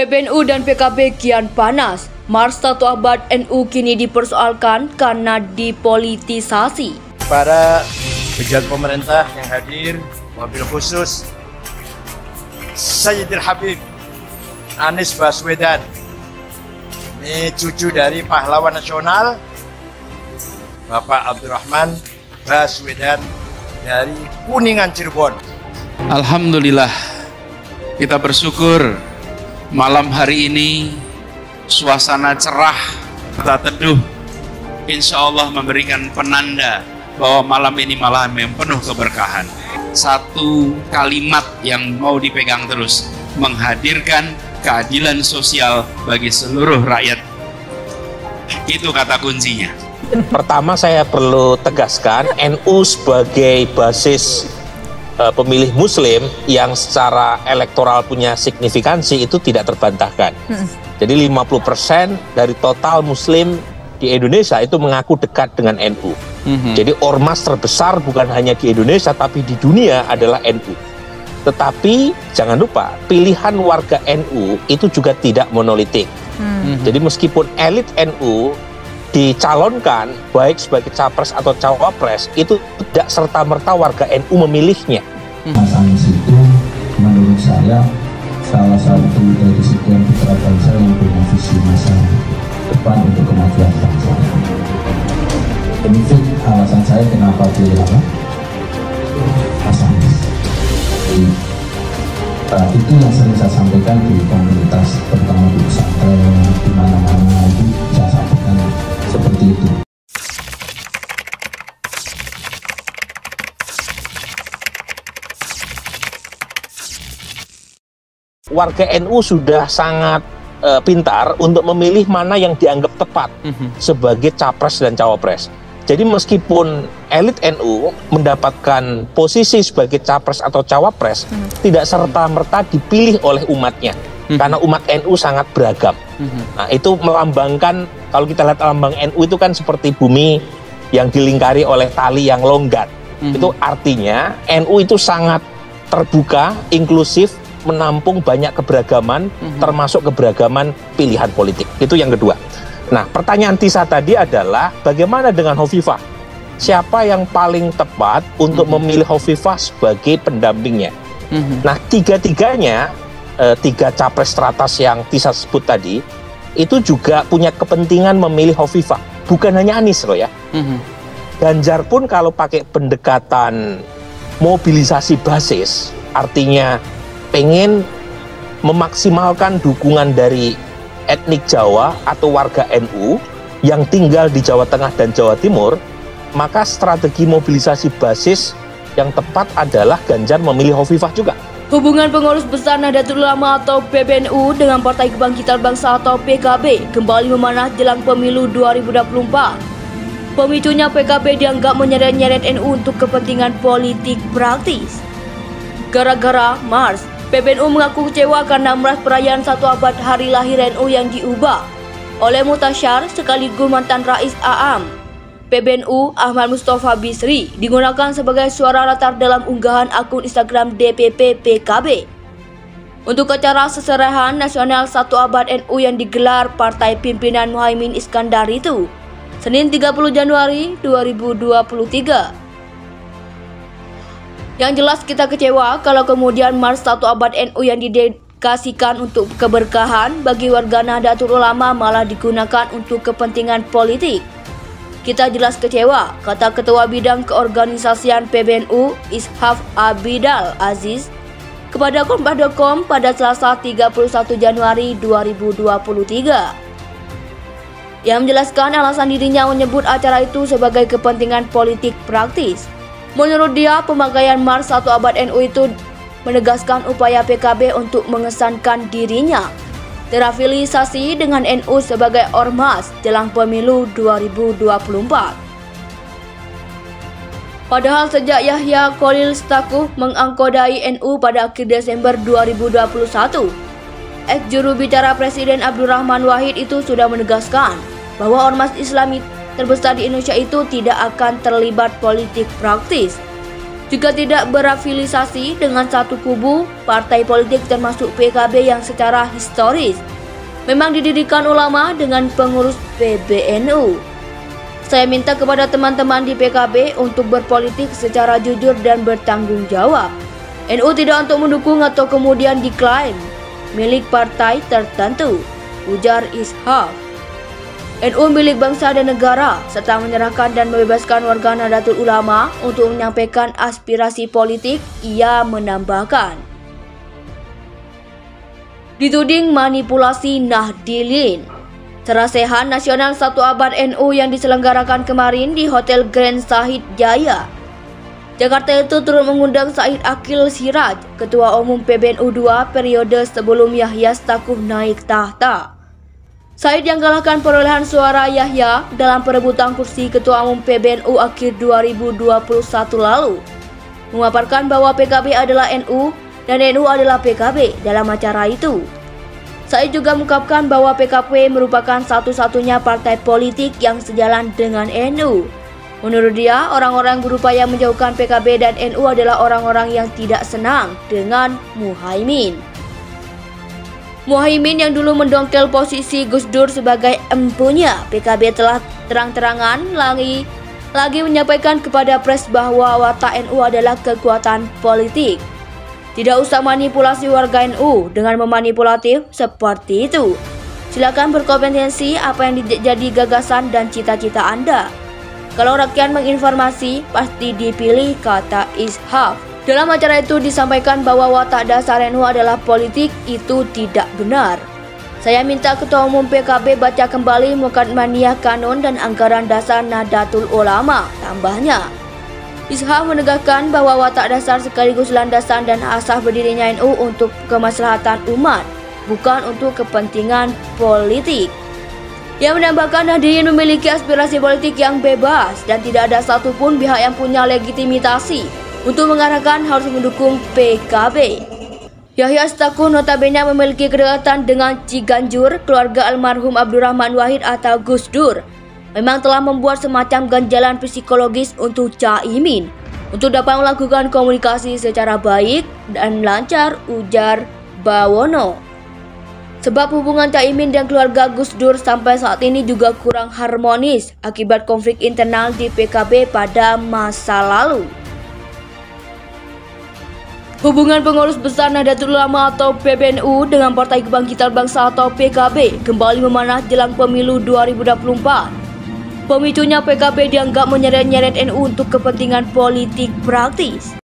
PBNU dan PKB kian panas. Mars 1 Abad NU kini dipersoalkan karena dipolitisasi. Para pejabat pemerintah yang hadir, wabil khusus Sayyidil Habib Anies Baswedan, ini cucu dari pahlawan nasional Bapak Abdurrahman Baswedan dari Kuningan, Cirebon. Alhamdulillah, kita bersyukur malam hari ini suasana cerah, tak teduh, insya Allah memberikan penanda bahwa malam ini malam yang penuh keberkahan. Satu kalimat yang mau dipegang terus, menghadirkan keadilan sosial bagi seluruh rakyat. Itu kata kuncinya. Pertama, saya perlu tegaskan, NU sebagai basis pemilih muslim yang secara elektoral punya signifikansi itu tidak terbantahkan. Jadi 50% dari total muslim di Indonesia itu mengaku dekat dengan NU. Jadi ormas terbesar bukan hanya di Indonesia tapi di dunia adalah NU. Tetapi jangan lupa, pilihan warga NU itu juga tidak monolitik. Jadi meskipun elit NU dicalonkan baik sebagai capres atau cawapres, itu tidak serta-merta warga NU memilihnya. Mas Anies itu menurut saya salah satu dari sekian putra bangsa yang punya visi masa depan untuk kemajuan bangsa. Ini alasan saya kenapa pilih apa? Mas Anies. Itu yang sering saya sampaikan di komunitas, terutama di pesantren, di mana-mana itu saya sampaikan seperti itu. Warga NU sudah sangat pintar untuk memilih mana yang dianggap tepat sebagai capres dan cawapres. Jadi meskipun elit NU mendapatkan posisi sebagai capres atau cawapres, tidak serta-merta dipilih oleh umatnya, karena umat NU sangat beragam. Nah, itu melambangkan, kalau kita lihat lambang NU itu kan seperti bumi yang dilingkari oleh tali yang longgar. Itu artinya NU itu sangat terbuka, inklusif, menampung banyak keberagaman, termasuk keberagaman pilihan politik. Itu yang kedua. Nah, pertanyaan Tisa tadi adalah bagaimana dengan Hovifah? Siapa yang paling tepat untuk memilih Hovifah sebagai pendampingnya? Nah, tiga-tiganya, tiga capres teratas yang Tisa sebut tadi, itu juga punya kepentingan memilih Hovifah. Bukan hanya Anies loh ya. Ganjar pun kalau pakai pendekatan mobilisasi basis, artinya pengen memaksimalkan dukungan dari etnik Jawa atau warga NU yang tinggal di Jawa Tengah dan Jawa Timur, maka strategi mobilisasi basis yang tepat adalah Ganjar memilih Hovifah juga. Hubungan pengurus besar Nahdlatul Ulama atau PBNU dengan Partai Kebangkitan Bangsa atau PKB kembali memanas jelang pemilu 2024. Pemicunya PKB dianggap menyeret-nyeret NU untuk kepentingan politik praktis. Gara-gara Mars, PBNU mengaku kecewa karena Mars perayaan 1 abad hari lahir NU yang diubah oleh Mutasyar sekaligus mantan Rais Aam PBNU Ahmad Mustafa Bisri digunakan sebagai suara latar dalam unggahan akun Instagram DPP PKB untuk acara seserahan nasional 1 abad NU yang digelar Partai Pimpinan Muhaimin Iskandar itu Senin 30 Januari 2023. Yang jelas kita kecewa kalau kemudian Mars 1 abad NU yang didedikasikan untuk keberkahan bagi warga Nahdlatul Ulama malah digunakan untuk kepentingan politik. Kita jelas kecewa, kata Ketua Bidang Keorganisasian PBNU Ishaf Abidal Aziz kepada Kompas.com pada Selasa 31 Januari 2023. Yang menjelaskan alasan dirinya menyebut acara itu sebagai kepentingan politik praktis. Menurut dia, pemakaian Mars 1 abad NU itu menegaskan upaya PKB untuk mengesankan dirinya terafiliasi dengan NU sebagai ormas jelang pemilu 2024. Padahal sejak Yahya Khalil Stakuf mengangkodai NU pada akhir Desember 2021, ex-juru bicara Presiden Abdurrahman Wahid itu sudah menegaskan bahwa ormas Islami terbesar di Indonesia itu tidak akan terlibat politik praktis. juga tidak berafiliasi dengan satu kubu partai politik termasuk PKB yang secara historis memang didirikan ulama dengan pengurus PBNU. Saya minta kepada teman-teman di PKB untuk berpolitik secara jujur dan bertanggung jawab. NU tidak untuk mendukung atau kemudian diklaim milik partai tertentu, ujar Ishaq. NU milik bangsa dan negara, serta menyerahkan dan membebaskan warga Nahdlatul Ulama untuk menyampaikan aspirasi politik. Ia menambahkan, dituding manipulasi Nahdilin. Serasehan Nasional 1 Abad NU yang diselenggarakan kemarin di Hotel Grand Sahid Jaya, Jakarta itu turut mengundang Said Akil Siraj, Ketua Umum PBNU II periode sebelum Yahya Stakuf naik tahta. Said yang kalahkan perolehan suara Yahya dalam perebutan kursi Ketua Umum PBNU akhir 2021 lalu, memaparkan bahwa PKB adalah NU dan NU adalah PKB dalam acara itu. Said juga mengungkapkan bahwa PKB merupakan satu-satunya partai politik yang sejalan dengan NU. Menurut dia, orang-orang berupaya menjauhkan PKB dan NU adalah orang-orang yang tidak senang dengan Muhaimin. Muhaimin yang dulu mendongkel posisi Gus Dur sebagai empunya PKB telah terang-terangan lagi menyampaikan kepada pres bahwa watak NU adalah kekuatan politik. Tidak usah manipulasi warga NU dengan memanipulatif seperti itu. Silakan berkompetensi apa yang jadi gagasan dan cita-cita Anda. Kalau rakyat menginformasi, pasti dipilih, kata Ishaq. Dalam acara itu disampaikan bahwa watak dasar NU adalah politik. Itu tidak benar. Saya minta Ketua Umum PKB baca kembali Muqaddimah Kanun dan Anggaran Dasar Nahdlatul Ulama, tambahnya. Ishaq menegaskan bahwa watak dasar sekaligus landasan dan asas berdirinya NU untuk kemaslahatan umat, bukan untuk kepentingan politik. Ia menambahkan Nahdien memiliki aspirasi politik yang bebas dan tidak ada satupun pihak yang punya legitimasi untuk mengarahkan harus mendukung PKB. Yahya Stakuf notabene memiliki kedekatan dengan Ciganjur, keluarga almarhum Abdurrahman Wahid atau Gus Dur. Memang telah membuat semacam ganjalan psikologis untuk Caimin untuk dapat melakukan komunikasi secara baik dan lancar, ujar Bawono. Sebab hubungan Caimin dan keluarga Gus Dur sampai saat ini juga kurang harmonis akibat konflik internal di PKB pada masa lalu. Hubungan pengurus besar Nahdlatul Ulama atau PBNU dengan Partai Kebangkitan Bangsa atau PKB kembali memanas jelang pemilu 2024. Pemicunya PKB dianggap menyeret-nyeret NU untuk kepentingan politik praktis.